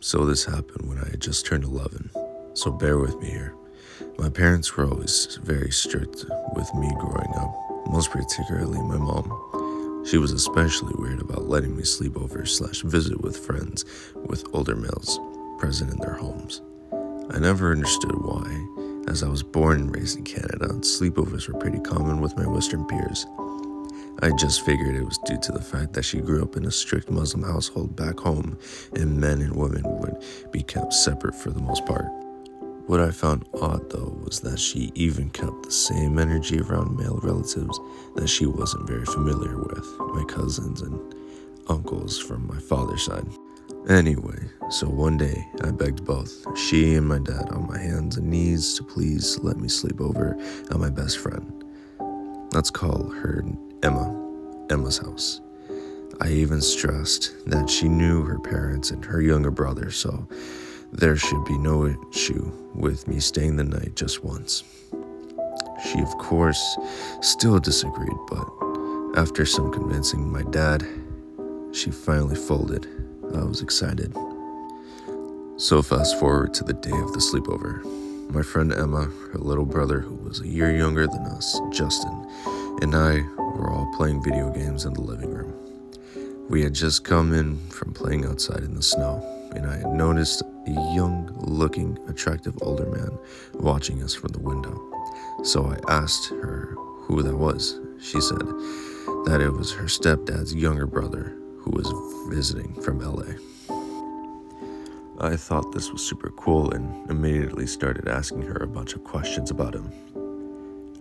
So this happened when I had just turned 11, so bear with me here. My parents were always very strict with me growing up, most particularly my mom. She was especially weird about letting me sleep over / visit with friends with older males present in their homes. I never understood why, as I was born and raised in Canada, and sleepovers were pretty common with my Western peers. I just figured it was due to the fact that she grew up in a strict Muslim household back home, and men and women would be kept separate for the most part. What I found odd though was that she even kept the same energy around male relatives that she wasn't very familiar with, my cousins and uncles from my father's side. Anyway, so one day I begged both she and my dad on my hands and knees to please let me sleep over at my best friend. Let's call her Emma's house. I even stressed that she knew her parents and her younger brother, so there should be no issue with me staying the night just once. She, of course, still disagreed, but after some convincing my dad, she finally folded. I was excited. So fast forward to the day of the sleepover. My friend Emma, her little brother who was a year younger than us, Justin, and I were all playing video games in the living room. We had just come in from playing outside in the snow, and I had noticed a young-looking, attractive older man watching us from the window. So I asked her who that was. She said that it was her stepdad's younger brother who was visiting from LA. I thought this was super cool and immediately started asking her a bunch of questions about him.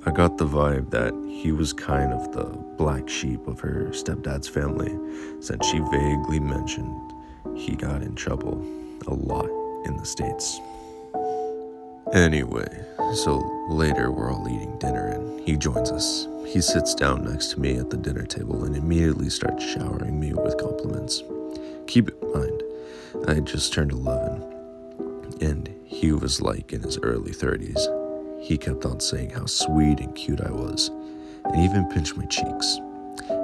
I got the vibe that he was kind of the black sheep of her stepdad's family, since she vaguely mentioned he got in trouble a lot in the States. Anyway, so later we're all eating dinner and he joins us. He sits down next to me at the dinner table and immediately starts showering me with compliments. Keep in mind, I had just turned 11 and he was like in his early 30s. He kept on saying how sweet and cute I was, and even pinched my cheeks.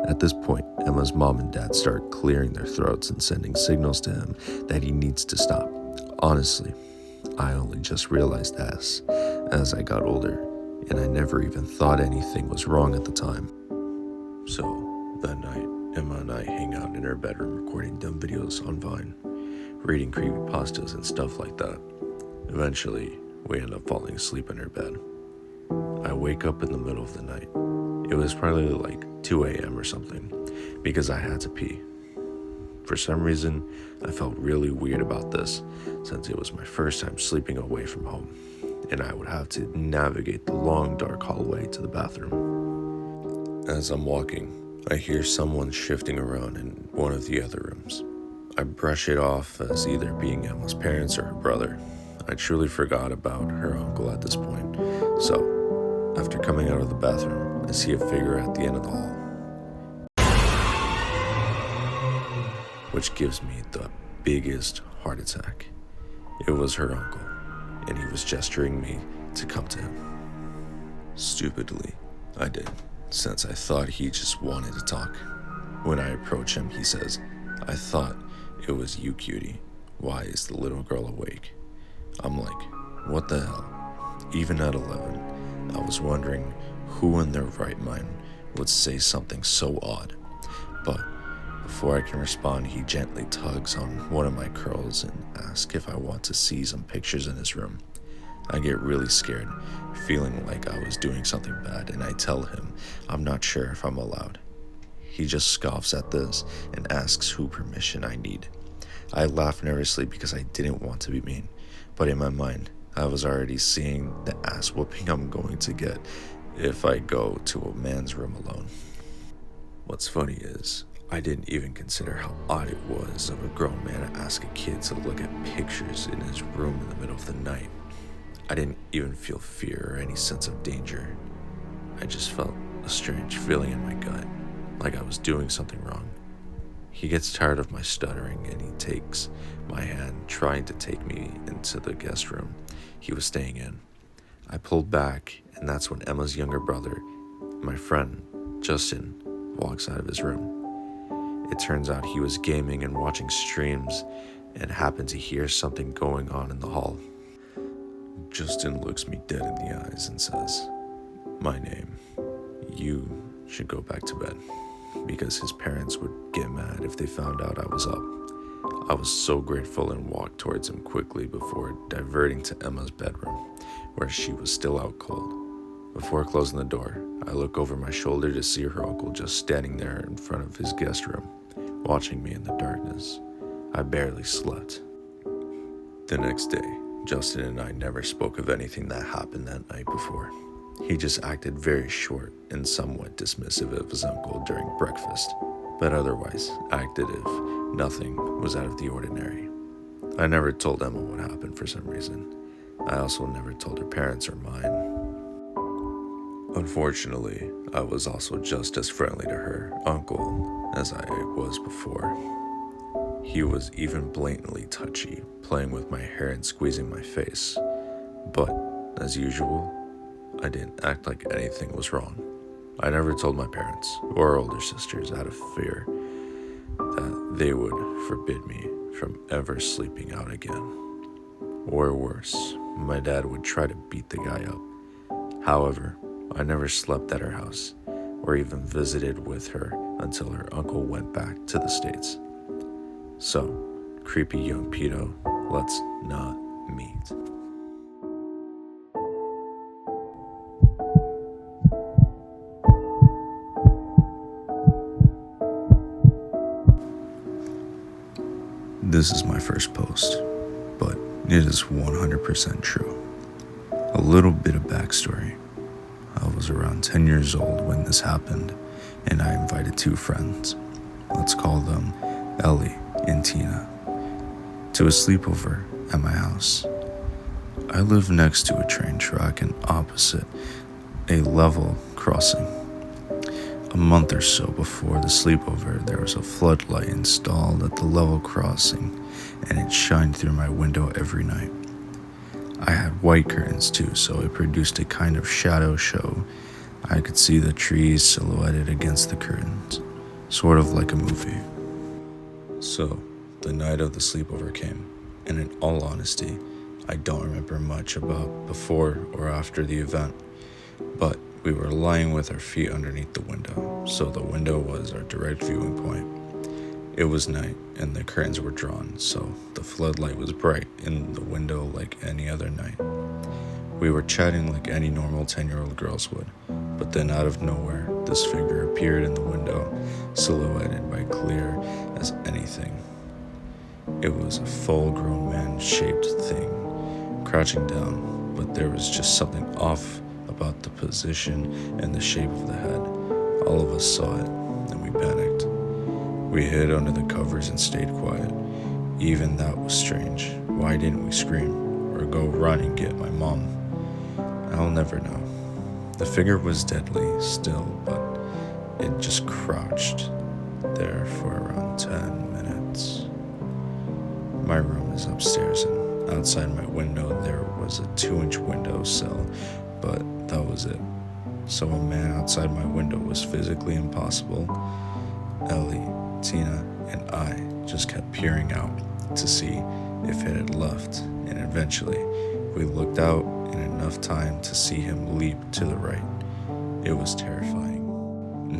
At this point, Emma's mom and dad start clearing their throats and sending signals to him that he needs to stop. Honestly, I only just realized this as I got older, and I never even thought anything was wrong at the time. So, that night, Emma and I hang out in her bedroom recording dumb videos on Vine, reading creepypastas and stuff like that. Eventually, we end up falling asleep in her bed. I wake up in the middle of the night. It was probably like 2 a.m. or something, because I had to pee. For some reason, I felt really weird about this, since it was my first time sleeping away from home, and I would have to navigate the long dark hallway to the bathroom. As I'm walking, I hear someone shifting around in one of the other rooms. I brush it off as either being Emma's parents or her brother. I truly forgot about her uncle at this point. So, after coming out of the bathroom, I see a figure at the end of the hall, which gives me the biggest heart attack. It was her uncle, and he was gesturing me to come to him. Stupidly, I did, since I thought he just wanted to talk. When I approach him, he says, "I thought it was you, cutie. Why is the little girl awake?" I'm like, what the hell? Even at 11, I was wondering who in their right mind would say something so odd. But before I can respond, he gently tugs on one of my curls and asks if I want to see some pictures in his room. I get really scared, feeling like I was doing something bad, and I tell him I'm not sure if I'm allowed. He just scoffs at this and asks who permission I need. I laugh nervously because I didn't want to be mean. But in my mind, I was already seeing the ass whooping I'm going to get if I go to a man's room alone. What's funny is, I didn't even consider how odd it was of a grown man to ask a kid to look at pictures in his room in the middle of the night. I didn't even feel fear or any sense of danger. I just felt a strange feeling in my gut, like I was doing something wrong. He gets tired of my stuttering and he takes my hand, trying to take me into the guest room he was staying in. I pulled back, and that's when Emma's younger brother, my friend, Justin, walks out of his room. It turns out he was gaming and watching streams, and happened to hear something going on in the hall. Justin looks me dead in the eyes and says, "My name. You should go back to bed," because his parents would get mad if they found out I was up. I was so grateful and walked towards him quickly before diverting to Emma's bedroom, where she was still out cold. Before closing the door, I look over my shoulder to see her uncle just standing there in front of his guest room, watching me in the darkness. I barely slept. The next day, Justin and I never spoke of anything that happened that night before. He just acted very short and somewhat dismissive of his uncle during breakfast, but otherwise acted as if nothing was out of the ordinary. I never told Emma what happened for some reason. I also never told her parents or mine. Unfortunately, I was also just as friendly to her uncle as I was before. He was even blatantly touchy, playing with my hair and squeezing my face. But, as usual, I didn't act like anything was wrong. I never told my parents or older sisters out of fear that they would forbid me from ever sleeping out again. Or worse, my dad would try to beat the guy up. However, I never slept at her house or even visited with her until her uncle went back to the States. So, creepy young pedo, let's not meet. This is my first post, but it is 100% true. A little bit of backstory. I was around 10 years old when this happened, and I invited two friends, let's call them Ellie and Tina, to a sleepover at my house. I live next to a train track and opposite a level crossing. A month or so before the sleepover, there was a floodlight installed at the level crossing, and it shined through my window every night. I had white curtains too, so it produced a kind of shadow show. I could see the trees silhouetted against the curtains, sort of like a movie. So, the night of the sleepover came, and in all honesty, I don't remember much about before or after the event, but we were lying with our feet underneath the window, so the window was our direct viewing point. It was night, and the curtains were drawn, so the floodlight was bright in the window like any other night. We were chatting like any normal 10-year-old girls would, but then out of nowhere, this figure appeared in the window, silhouetted by clear as anything. It was a full-grown man-shaped thing, crouching down, but there was just something off about the position and the shape of the head. All of us saw it, and we panicked. We hid under the covers and stayed quiet. Even that was strange. Why didn't we scream or go run and get my mom? I'll never know. The figure was deadly still, but it just crouched there for around 10 minutes. My room is upstairs, and outside my window there was a 2-inch window sill, but that was it. So a man outside my window was physically impossible. Ellie, Tina, and I just kept peering out to see if it had left, and eventually we looked out in enough time to see him leap to the right. It was terrifying.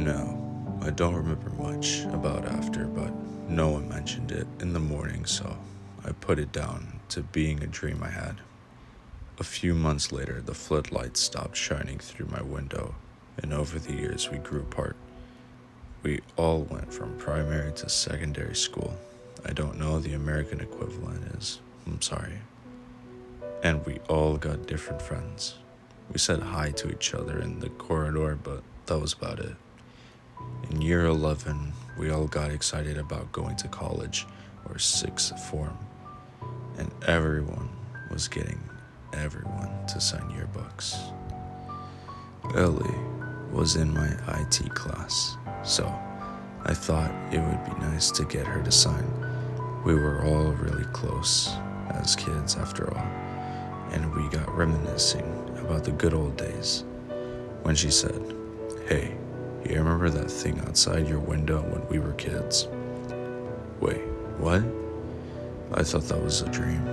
No, I don't remember much about after, but no one mentioned it in the morning, so I put it down to being a dream I had. A few months later, the floodlights stopped shining through my window, and over the years we grew apart. We all went from primary to secondary school. I don't know the American equivalent is. I'm sorry. And we all got different friends. We said hi to each other in the corridor, but that was about it. In year 11, we all got excited about going to college or sixth form, and everyone was getting everyone to sign yearbooks. Ellie was in my IT class, so I thought it would be nice to get her to sign. We were all really close as kids after all, and we got reminiscing about the good old days when she said, "Hey, you remember that thing outside your window when we were kids?" Wait, what? I thought that was a dream.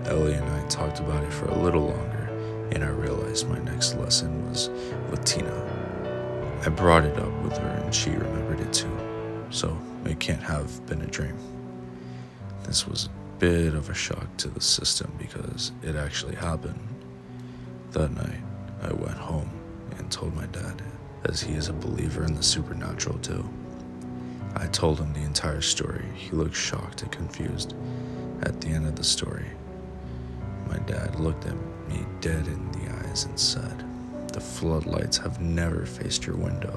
Ellie and I talked about it for a little longer, and I realized my next lesson was with Tina. I brought it up with her and she remembered it too, so it can't have been a dream. This was a bit of a shock to the system because it actually happened. That night, I went home and told my dad, as he is a believer in the supernatural too. I told him the entire story. He looked shocked and confused. At the end of the story, my dad looked at me dead in the eyes and said, "The floodlights have never faced your window."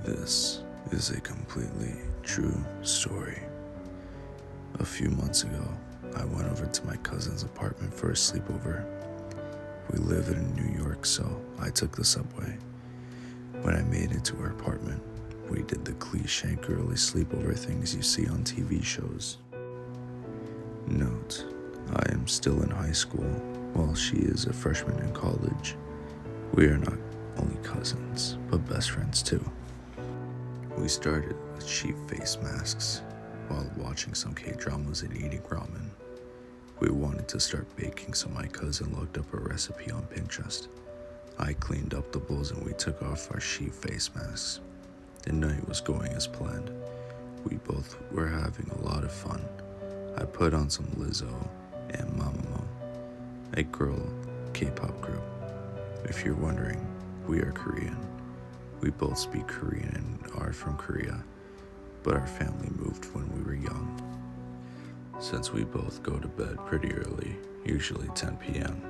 This is a completely true story. A few months ago, I went over to my cousin's apartment for a sleepover. We live in New York, so I took the subway. When I made it to her apartment, we did the cliche girly sleepover things you see on TV shows. Note, I am still in high school, while she is a freshman in college. We are not only cousins, but best friends too. We started with sheep face masks while watching some K-dramas and eating ramen. We wanted to start baking, so my cousin looked up a recipe on Pinterest. I cleaned up the bowls and we took off our sheep face masks. The night was going as planned. We both were having a lot of fun. I put on some Lizzo and Mamamoo, a girl K-pop group. If you're wondering, we are Korean. We both speak Korean and are from Korea, but our family moved when we were young. Since we both go to bed pretty early, usually 10 p.m.,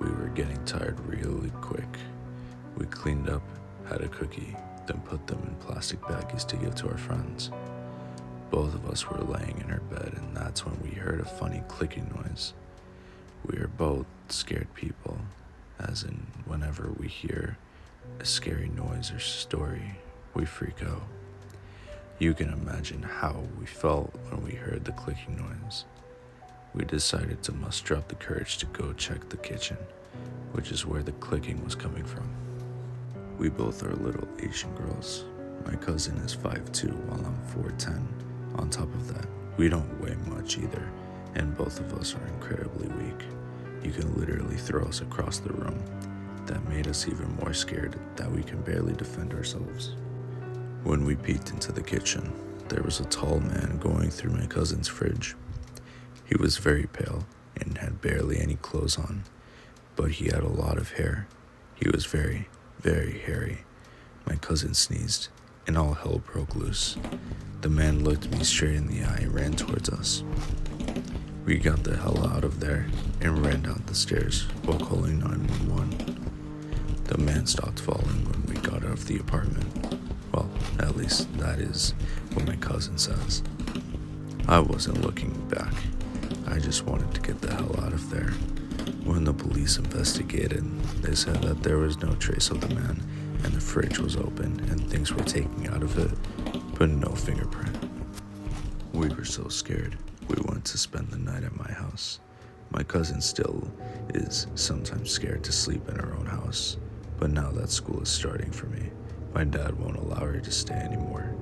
we were getting tired really quick. We cleaned up, had a cookie, then put them in plastic baggies to give to our friends. Both of us were laying in our bed, and that's when we heard a funny clicking noise. We are both scared people, as in whenever we hear a scary noise or story, we freak out. You can imagine how we felt when we heard the clicking noise. We decided to muster up the courage to go check the kitchen, which is where the clicking was coming from. We both are little Asian girls. My cousin is 5'2", while I'm 4'10". On top of that, we don't weigh much either, and both of us are incredibly weak. You can literally throw us across the room. That made us even more scared that we can barely defend ourselves. When we peeked into the kitchen, there was a tall man going through my cousin's fridge. He was very pale and had barely any clothes on, but he had a lot of hair. He was very, very hairy. My cousin sneezed, and all hell broke loose. The man looked me straight in the eye and ran towards us. We got the hell out of there and ran down the stairs while calling 911. The man stopped falling when we got out of the apartment. Well, at least that is what my cousin says. I wasn't looking back. I just wanted to get the hell out of there. When the police investigated, they said that there was no trace of the man and the fridge was open and things were taken out of it, but no fingerprint. We were so scared, we went to spend the night at my house. My cousin still is sometimes scared to sleep in her own house, but now that school is starting for me, my dad won't allow her to stay anymore.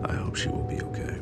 I hope she will be okay.